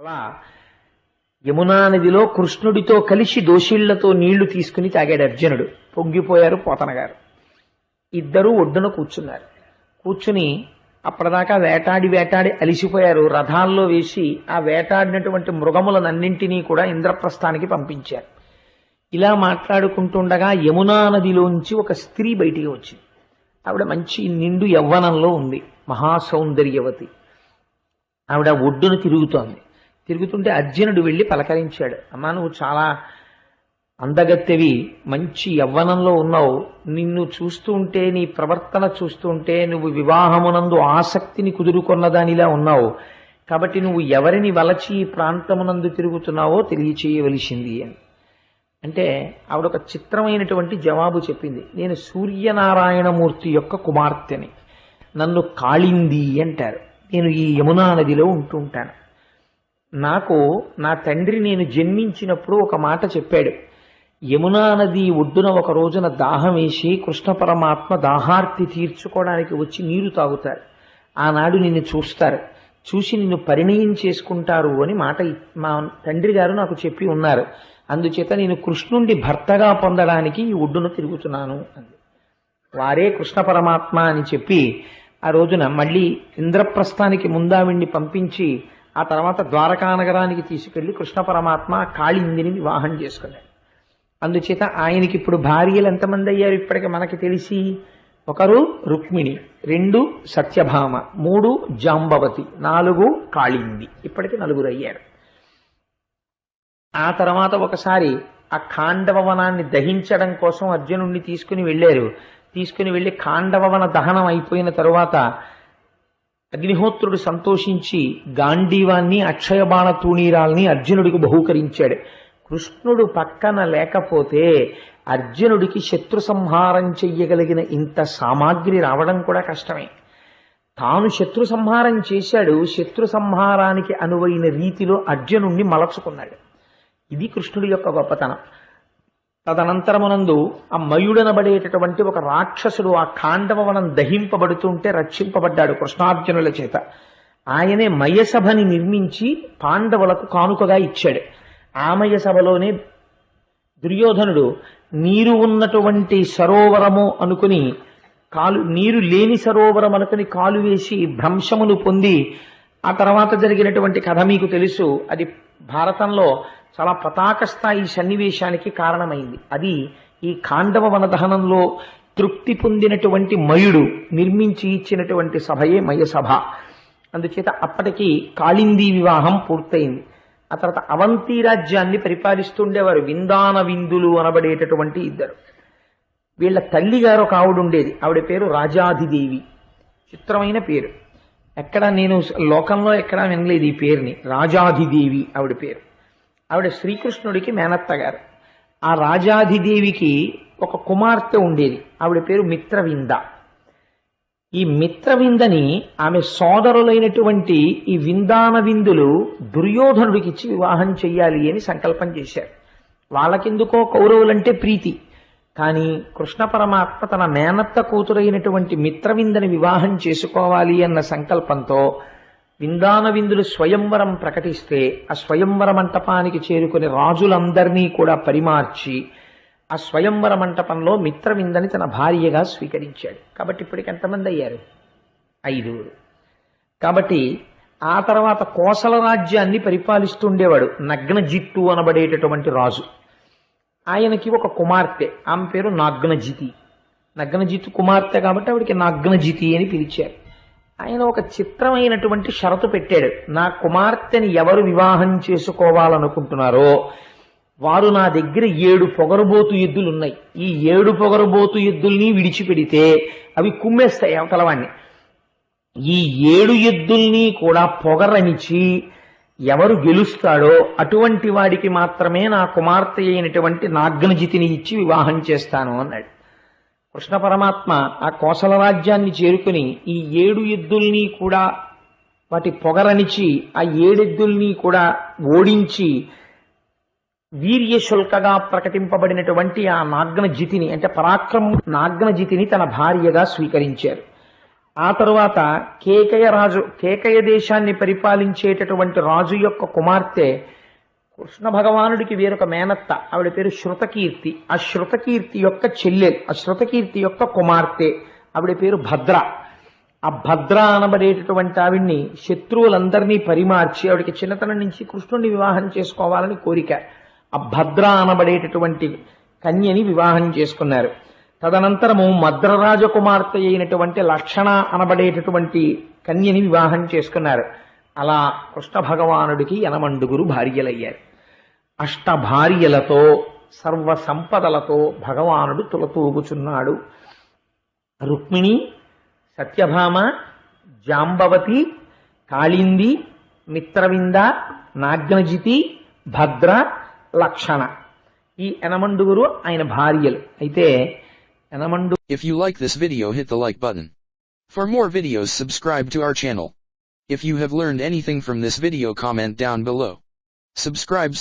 అలా యమునా నదిలో కృష్ణుడితో కలిసి దోషిళ్లతో నీళ్లు తీసుకుని తాగాడు అర్జునుడు. పొంగిపోయారు పోతన గారు. ఇద్దరూ ఒడ్డున కూర్చున్నారు. కూర్చుని అప్పటిదాకా వేటాడి వేటాడి అలిసిపోయారు. రథాల్లో వేసి ఆ వేటాడినటువంటి మృగములనన్నింటినీ కూడా ఇంద్రప్రస్థానికి పంపించారు. ఇలా మాట్లాడుకుంటుండగా యమునా నదిలోంచి ఒక స్త్రీ బయటికి వచ్చింది. ఆవిడ మంచి నిండు యవ్వనంలో ఉంది, మహాసౌందర్యవతి. ఆవిడ ఒడ్డును తిరుగుతుంటే అర్జునుడు వెళ్ళి పలకరించాడు. అమ్మా, నువ్వు చాలా అందగత్తెవి, మంచి యవ్వనంలో ఉన్నావు. నిన్ను చూస్తూ ఉంటే, నీ ప్రవర్తన చూస్తూ ఉంటే నువ్వు వివాహమునందు ఆసక్తిని కుదురుకొన్నదానిలా ఉన్నావు. కాబట్టి నువ్వు ఎవరిని వలచి ఈ ప్రాంతమునందు తిరుగుతున్నావో తెలియచేయవలసింది అని అంటే ఆవిడ ఒక చిత్రమైనటువంటి జవాబు చెప్పింది. నేను సూర్యనారాయణమూర్తి యొక్క కుమార్తెని, నన్ను కాళింది అంటారు. నేను ఈ యమునా నదిలో ఉంటూ ఉంటాను. నాకు నా తండ్రి నేను జన్మించినప్పుడు ఒక మాట చెప్పాడు. యమునా నది ఒడ్డున ఒక రోజున దాహం వేసి కృష్ణ పరమాత్మ దాహార్తి తీర్చుకోవడానికి వచ్చి నీరు తాగుతారు. ఆనాడు నిన్ను చూస్తారు, చూసి నిన్ను పరిణయం చేసుకుంటారు అని మాట మా తండ్రి గారు నాకు చెప్పి ఉన్నారు. అందుచేత నేను కృష్ణుండి భర్తగా పొందడానికి ఈ ఒడ్డున తిరుగుతున్నాను అంది. వారే కృష్ణ పరమాత్మ అని చెప్పి ఆ రోజున మళ్ళీ ఇంద్రప్రస్థానికి ముందావిణ్ణి పంపించి ఆ తర్వాత ద్వారకా నగరానికి తీసుకెళ్లి కృష్ణ పరమాత్మ కాళిందిని వివాహం చేసుకున్నాడు. అందుచేత ఆయనకి ఇప్పుడు భార్యలు ఎంతమంది అయ్యారు ఇప్పటికి మనకి తెలిసి? 1 రుక్మిణి, 2 సత్యభామ, 3 జాంబవతి, 4 కాళింది. ఇప్పటికి 4 అయ్యారు. ఆ తర్వాత ఒకసారి ఆ ఖాండవవనాన్ని దహించడం కోసం అర్జునుడిని తీసుకుని వెళ్ళి ఖాండవవన దహనం అయిపోయిన తరువాత అగ్నిహోత్రుడు సంతోషించి గాంధీవాన్ని అక్షయబాణ తూణీరాల్ని అర్జునుడికి బహూకరించాడు. కృష్ణుడు పక్కన లేకపోతే అర్జునుడికి శత్రు సంహారం చెయ్యగలిగిన ఇంత సామాగ్రి రావడం కూడా కష్టమే. తాను శత్రు సంహారం చేశాడు. శత్రు సంహారానికి అనువైన రీతిలో అర్జునుణ్ణి మలచుకున్నాడు. ఇది కృష్ణుడి యొక్క గొప్పతనం. తదనంతరమునందు ఆ మయుడనబడేటటువంటి ఒక రాక్షసుడు ఆ ఖాండవవనం దహింపబడుతుంటే రక్షింపబడ్డాడు కృష్ణార్జునుల చేత. ఆయనే మయసభని నిర్మించి పాండవులకు కానుకగా ఇచ్చాడు. ఆ మయసభలోనే దుర్యోధనుడు నీరు ఉన్నటువంటి సరోవరము అనుకుని నీరు లేని సరోవరం అనుకుని కాలు వేసి భ్రంశమును పొంది ఆ తర్వాత జరిగినటువంటి కథ మీకు తెలుసు. అది భారతంలో చాలా పతాక స్థాయి సన్నివేశానికి కారణమైంది. అది ఈ ఖాండవ వనదహనంలో తృప్తి పొందినటువంటి మయుడు నిర్మించి ఇచ్చినటువంటి సభయే మయసభ. అందుచేత అప్పటికి కాళిందీ వివాహం పూర్తయింది. ఆ తర్వాత అవంతి రాజ్యాన్ని పరిపాలిస్తుండేవారు విందాన విందులు అనబడేటటువంటి ఇద్దరు. వీళ్ళ తల్లిగారు ఒక ఆవిడ ఉండేది. ఆవిడ పేరు రాజాధిదేవి. చిత్రమైన పేరు. నేను లోకంలో ఎక్కడా వినలేదు ఈ పేరుని. రాజాధిదేవి ఆవిడ పేరు. ఆవిడ శ్రీకృష్ణుడికి మేనత్త గారు. ఆ రాజాధిదేవికి ఒక కుమార్తె ఉండేది. ఆవిడ పేరు మిత్రవింద. ఈ మిత్రవిందని ఆమె సోదరులైనటువంటి ఈ విందాన విందులు దుర్యోధనుడికి ఇచ్చి వివాహం చెయ్యాలి అని సంకల్పం చేశారు. వాళ్ళకెందుకో కౌరవులంటే ప్రీతి. కానీ కృష్ణ పరమాత్మ తన మేనత్త కూతురైనటువంటి మిత్రవిందని వివాహం చేసుకోవాలి అన్న సంకల్పంతో విందాన విందులు స్వయంవరం ప్రకటిస్తే ఆ స్వయంవర మంటపానికి చేరుకుని రాజులందరినీ కూడా పరిమార్చి ఆ స్వయంవర మంటపంలో మిత్రవిందని తన భార్యగా స్వీకరించాడు. కాబట్టి ఇప్పటికి ఎంతమంది అయ్యారు? 5. కాబట్టి ఆ తర్వాత కోసల రాజ్యాన్ని పరిపాలిస్తుండేవాడు నగ్నజిత్తు అనబడేటటువంటి రాజు. ఆయనకి ఒక కుమార్తె, ఆమె పేరు నాగ్నజితి. నగ్నజిత్తు కుమార్తె కాబట్టి ఆవిడికి నాగ్నజితి అని పిలిచారు. ఆయన ఒక చిత్రమైనటువంటి షరతు పెట్టాడు. నా కుమార్తెని ఎవరు వివాహం చేసుకోవాలనుకుంటున్నారో వారు నా దగ్గర 7 పొగరుబోతు ఎద్దులున్నాయి. ఈ 7 పొగరుబోతు ఎద్దుల్ని విడిచిపెడితే అవి కుమ్మేస్తాయి అవతలవాణ్ణి. ఈ 7 ఎద్దుల్ని కూడా పొగరనిచి ఎవరు గెలుస్తాడో అటువంటి వాడికి మాత్రమే నా కుమార్తె అయినటువంటి నాగ్నజితిని ఇచ్చి వివాహం చేస్తాను అన్నాడు. కృష్ణ పరమాత్మ ఆ కోసల రాజ్యాన్ని చేరుకుని ఈ 7 ఎద్దుల్ని కూడా వాటి పొగరనిచి ఆ 7 ఎద్దుల్ని కూడా ఓడించి వీర్యశుల్కగా ప్రకటింపబడినటువంటి ఆ నాగ్నజితిని అంటే పరాక్రమ నాగ్నజితిని తన భార్యగా స్వీకరించారు. ఆ తరువాత కేకయ దేశాన్ని పరిపాలించేటటువంటి రాజు యొక్క కుమార్తె కృష్ణ భగవానుడికి వేరొక మేనత్త, ఆవిడ పేరు శృతకీర్తి. ఆ శృతకీర్తి యొక్క చెల్లెలు, ఆ శృతకీర్తి యొక్క కుమార్తె, ఆవిడ పేరు భద్ర. ఆ భద్ర అనబడేటటువంటి ఆవిడ్ని శత్రువులందరినీ పరిమార్చి ఆవిడికి చిన్నతనం నుంచి కృష్ణుడిని వివాహం చేసుకోవాలని కోరిక. ఆ భద్ర అనబడేటటువంటి కన్యని వివాహం చేసుకున్నారు. తదనంతరము మద్రరాజకుమార్తె అయినటువంటి లక్షణ అనబడేటటువంటి కన్యని వివాహం చేసుకున్నారు. అలా కృష్ణ భగవానుడికి 8 భార్యలయ్యారు. భార్యలతో సర్వ సంపదలతో భగవానుడు తులతూగుచున్నాడు. రుక్మిణి, సత్యభామ, జాంబవతి, కాళింది, మిత్రవింద, నాగ్నజితి, భద్ర, లక్షణ, ఈ 8 ఆయన భార్యలు. అయితే 8. If you like this video, hit the like button. For more videos, subscribe to our channel. If you have learned anything from this video, comment down below. Subscribe.